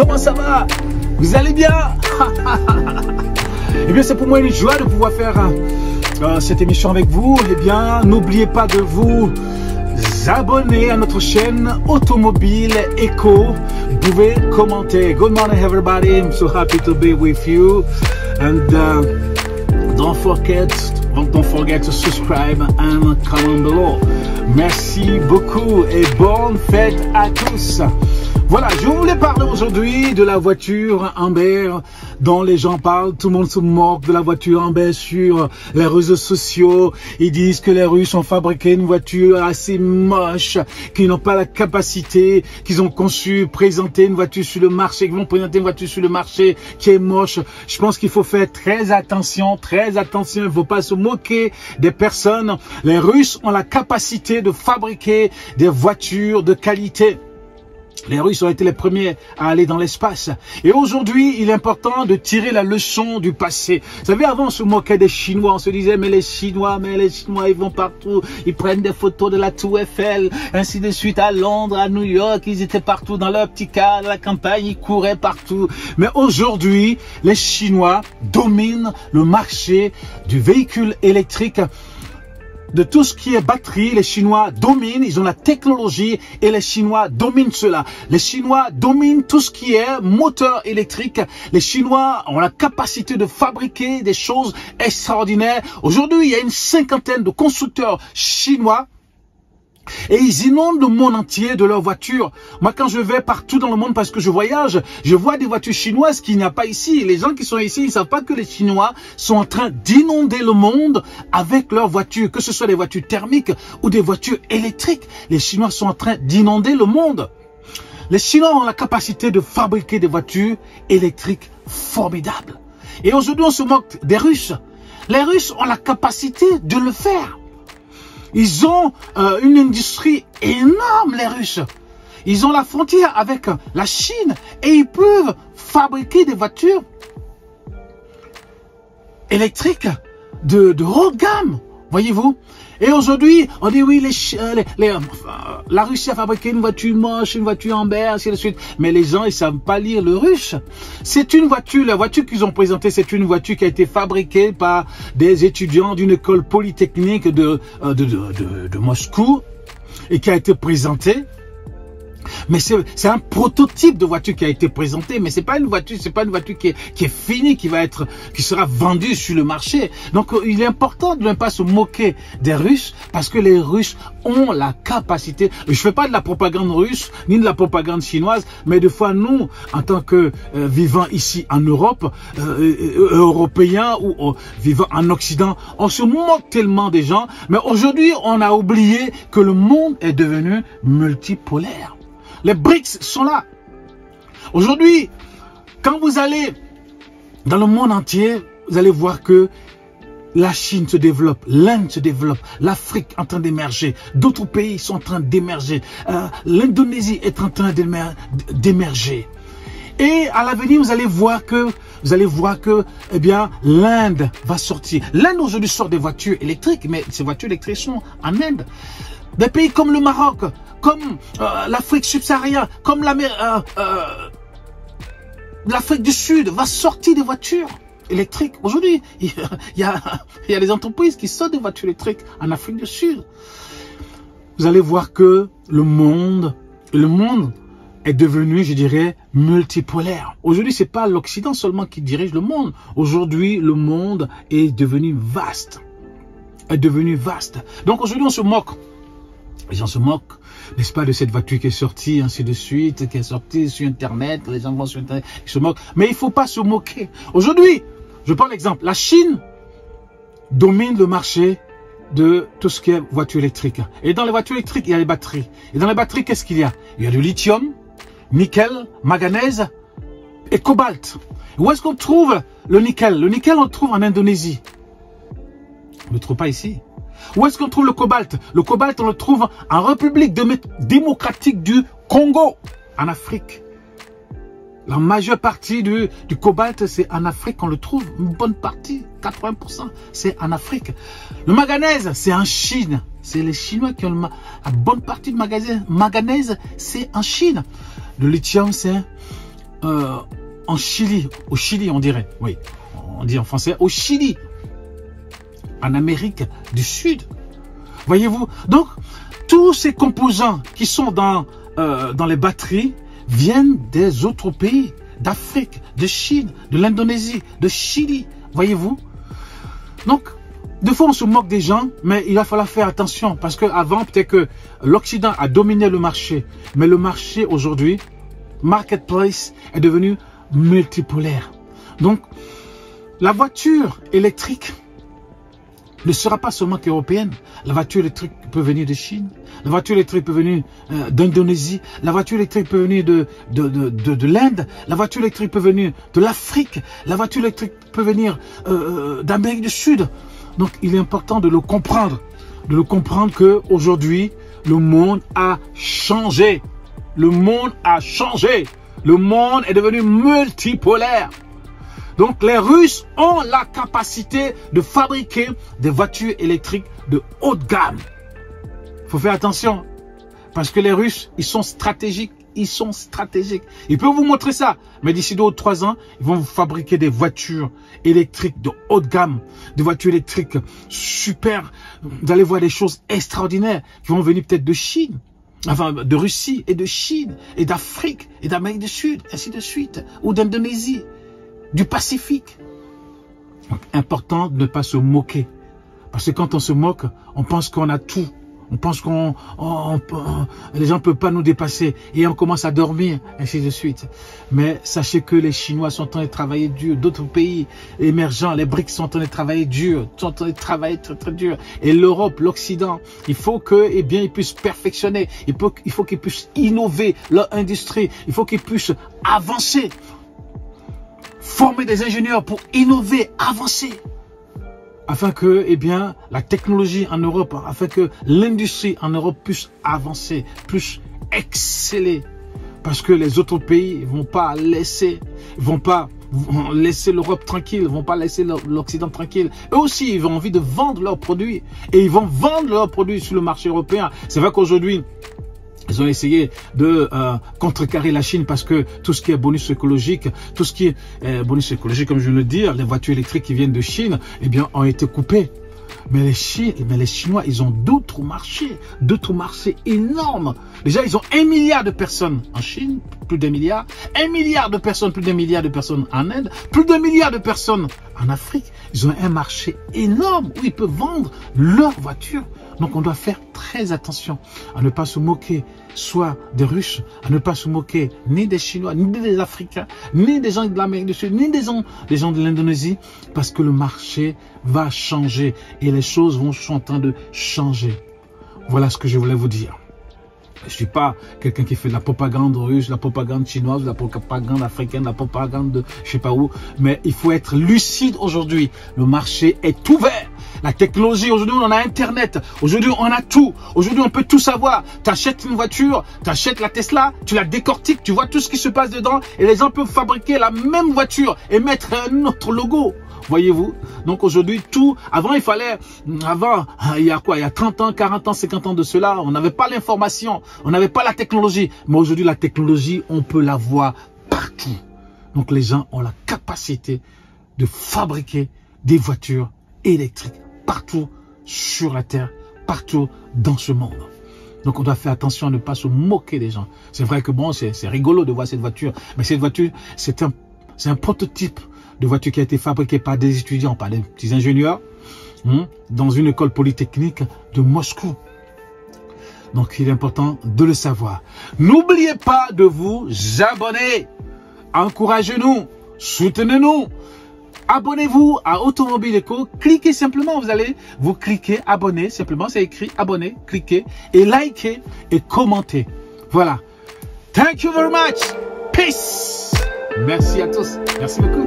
comment ça va? Vous allez bien? Eh bien, c'est pour moi une joie de pouvoir faire cette émission avec vous. Eh bien, n'oubliez pas de vous abonner à notre chaîne Automobile Echo. Vous pouvez commenter. Good morning, everybody. I'm so happy to be with you. And don't forget to subscribe and comment below. Merci beaucoup et bonne fête à tous. Voilà, je voulais parler aujourd'hui de la voiture Amber dont les gens parlent. Tout le monde se moque de la voiture Amber sur les réseaux sociaux. Ils disent que les Russes ont fabriqué une voiture assez moche, qu'ils n'ont pas la capacité, qu'ils ont conçu, présenté une voiture sur le marché, qu'ils vont présenter une voiture sur le marché qui est moche. Je pense qu'il faut faire très attention, il ne faut pas se moquer des personnes. Les Russes ont la capacité de fabriquer des voitures de qualité. Les Russes ont été les premiers à aller dans l'espace. Et aujourd'hui, il est important de tirer la leçon du passé. Vous savez, avant, on se moquait des Chinois. On se disait, mais les Chinois, ils vont partout. Ils prennent des photos de la Tour Eiffel, ainsi de suite, à Londres, à New York. Ils étaient partout dans leur petit car, dans la campagne. Ils couraient partout. Mais aujourd'hui, les Chinois dominent le marché du véhicule électrique. De tout ce qui est batterie, les Chinois dominent, ils ont la technologie et les Chinois dominent cela. Les Chinois dominent tout ce qui est moteur électrique. Les Chinois ont la capacité de fabriquer des choses extraordinaires. Aujourd'hui, il y a une 50aine de constructeurs chinois et ils inondent le monde entier de leurs voitures. Moi, quand je vais partout dans le monde, parce que je voyage, je vois des voitures chinoises qu'il n'y a pas ici. Les gens qui sont ici, ils ne savent pas que les Chinois sont en train d'inonder le monde avec leurs voitures, que ce soit des voitures thermiques ou des voitures électriques. Les Chinois sont en train d'inonder le monde. Les Chinois ont la capacité de fabriquer des voitures électriques formidables. Et aujourd'hui, on se moque des Russes. Les Russes ont la capacité de le faire. Ils ont une industrie énorme, les Russes. Ils ont la frontière avec la Chine et ils peuvent fabriquer des voitures électriques de haute gamme, voyez-vous. Et aujourd'hui, on dit oui, la Russie a fabriqué une voiture moche, une voiture Amber, ainsi de suite. Mais les gens, ils savent pas lire le russe. C'est une voiture, la voiture qu'ils ont présentée, c'est une voiture qui a été fabriquée par des étudiants d'une école polytechnique de Moscou et qui a été présentée. Mais c'est un prototype de voiture qui a été présenté, mais c'est pas une voiture qui est finie, qui sera vendue sur le marché. Donc il est important de ne pas se moquer des Russes, parce que les Russes ont la capacité. Je fais pas de la propagande russe, ni de la propagande chinoise, mais des fois nous, en tant que vivant ici en Europe, Européens ou vivant en Occident, on se moque tellement des gens, mais aujourd'hui on a oublié que le monde est devenu multipolaire. Les BRICS sont là. Aujourd'hui, quand vous allez dans le monde entier, vous allez voir que la Chine se développe, l'Inde se développe, l'Afrique est en train d'émerger, d'autres pays sont en train d'émerger, l'Indonésie est en train d'émerger. Et à l'avenir, vous allez voir que, eh bien, l'Inde va sortir. L'Inde aujourd'hui sort des voitures électriques, mais ces voitures électriques sont en Inde. Des pays comme le Maroc, comme l'Afrique subsaharienne, comme l'Afrique du Sud va sortir des voitures électriques. Aujourd'hui, il y a des entreprises qui sortent des voitures électriques en Afrique du Sud. Vous allez voir que le monde est devenu, je dirais, multipolaire. Aujourd'hui, c'est pas l'Occident seulement qui dirige le monde. Aujourd'hui, le monde est devenu vaste. Donc aujourd'hui, on se moque. Les gens se moquent, n'est-ce pas, de cette voiture qui est sortie, ainsi de suite, qui est sortie sur Internet, les gens vont sur Internet, ils se moquent. Mais il ne faut pas se moquer. Aujourd'hui, je prends l'exemple, la Chine domine le marché de tout ce qui est voiture électrique. Et dans les voitures électriques, il y a les batteries. Et dans les batteries, qu'est-ce qu'il y a? Il y a du lithium, nickel, manganèse et cobalt. Où est-ce qu'on trouve le nickel? Le nickel, on le trouve en Indonésie. On ne le trouve pas ici. Où est-ce qu'on trouve le cobalt? Le cobalt, on le trouve en République démocratique du Congo, en Afrique. La majeure partie du cobalt, c'est en Afrique, on le trouve. Une bonne partie, 80%, c'est en Afrique. Le manganèse, c'est en Chine. C'est les Chinois qui ont la bonne partie de manganèse, c'est en Chine. Le lithium, c'est en Chili, au Chili on dirait, oui, on dit en français, au Chili, en Amérique du Sud. Voyez-vous, donc tous ces composants qui sont dans les batteries viennent des autres pays, d'Afrique, de Chine, de l'Indonésie, de Chili, voyez-vous. Donc, des fois on se moque des gens, mais il va falloir faire attention, parce qu'avant peut-être que l'Occident a dominé le marché, mais le marché aujourd'hui, marketplace, est devenu multipolaire. Donc, la voiture électrique ne sera pas seulement qu'européenne. La voiture électrique peut venir de Chine, la voiture électrique peut venir d'Indonésie, la voiture électrique peut venir de l'Inde, la voiture électrique peut venir de l'Afrique, la voiture électrique peut venir d'Amérique du Sud. Donc il est important de le comprendre qu'aujourd'hui, le monde a changé. Le monde a changé. Le monde est devenu multipolaire. Donc les Russes ont la capacité de fabriquer des voitures électriques de haute gamme. Il faut faire attention, parce que les Russes, ils sont stratégiques. Ils sont stratégiques. Ils peuvent vous montrer ça, mais d'ici 2 ou 3 ans, ils vont vous fabriquer des voitures électriques de haute gamme, des voitures électriques super. Vous allez voir des choses extraordinaires qui vont venir peut-être de Chine, enfin de Russie et de Chine et d'Afrique et d'Amérique du Sud, ainsi de suite, ou d'Indonésie, du Pacifique. Donc, important de ne pas se moquer, parce que quand on se moque, on pense qu'on a tout. On pense qu'on les gens ne peuvent pas nous dépasser et on commence à dormir, ainsi de suite. Mais sachez que les Chinois sont en train de travailler dur, d'autres pays émergents, les BRICS sont en train de travailler dur, sont en train de travailler très très dur. Et l'Europe, l'Occident, il faut que, eh bien, ils puissent perfectionner, il faut qu'ils puissent innover leur industrie, il faut qu'ils puissent avancer, former des ingénieurs pour innover, avancer. Afin que, eh bien, la technologie en Europe, afin que l'industrie en Europe puisse avancer, puisse exceller. Parce que les autres pays ne vont pas laisser l'Europe tranquille, ne vont pas laisser l'Occident tranquille. Eux aussi, ils ont envie de vendre leurs produits. Et ils vont vendre leurs produits sur le marché européen. C'est vrai qu'aujourd'hui, ils ont essayé de contrecarrer la Chine parce que tout ce qui est bonus écologique, tout ce qui est bonus écologique, comme je viens de le dire, les voitures électriques qui viennent de Chine, eh bien, ont été coupées. Mais les Chinois, ils ont d'autres marchés énormes. Déjà, ils ont 1 milliard de personnes en Chine, plus d'1 milliard. 1 milliard de personnes, plus d'1 milliard de personnes en Inde, plus d'1 milliard de personnes en Afrique. Ils ont un marché énorme où ils peuvent vendre leurs voitures. Donc, on doit faire très attention à ne pas se moquer soit des Russes, à ne pas se moquer ni des Chinois, ni des Africains, ni des gens de l'Amérique du Sud, ni des gens de l'Indonésie, parce que le marché va changer et les choses sont en train de changer. Voilà ce que je voulais vous dire. Je ne suis pas quelqu'un qui fait de la propagande russe, de la propagande chinoise, de la propagande africaine, de la propagande de je ne sais pas où, mais il faut être lucide aujourd'hui. Le marché est ouvert. La technologie, aujourd'hui on a Internet, aujourd'hui on a tout, aujourd'hui on peut tout savoir. Tu achètes une voiture, tu achètes la Tesla, tu la décortiques, tu vois tout ce qui se passe dedans et les gens peuvent fabriquer la même voiture et mettre un autre logo. Voyez-vous? Donc aujourd'hui, tout, avant il y a quoi? Il y a 30 ans, 40 ans, 50 ans de cela, on n'avait pas l'information, on n'avait pas la technologie. Mais aujourd'hui, la technologie, on peut la voir partout. Donc les gens ont la capacité de fabriquer des voitures électriques partout sur la Terre, partout dans ce monde. Donc on doit faire attention à ne pas se moquer des gens. C'est vrai que bon, c'est rigolo de voir cette voiture, mais cette voiture, c'est un prototype de voiture qui a été fabriquée par des étudiants, par des petits ingénieurs, dans une école polytechnique de Moscou. Donc il est important de le savoir. N'oubliez pas de vous abonner. Encouragez-nous, soutenez-nous. Abonnez-vous à Automobile Eco. Cliquez simplement, vous cliquez abonner, simplement c'est écrit abonner, cliquez et likez et commentez. Voilà. Thank you very much. Peace. Merci à tous. Merci beaucoup.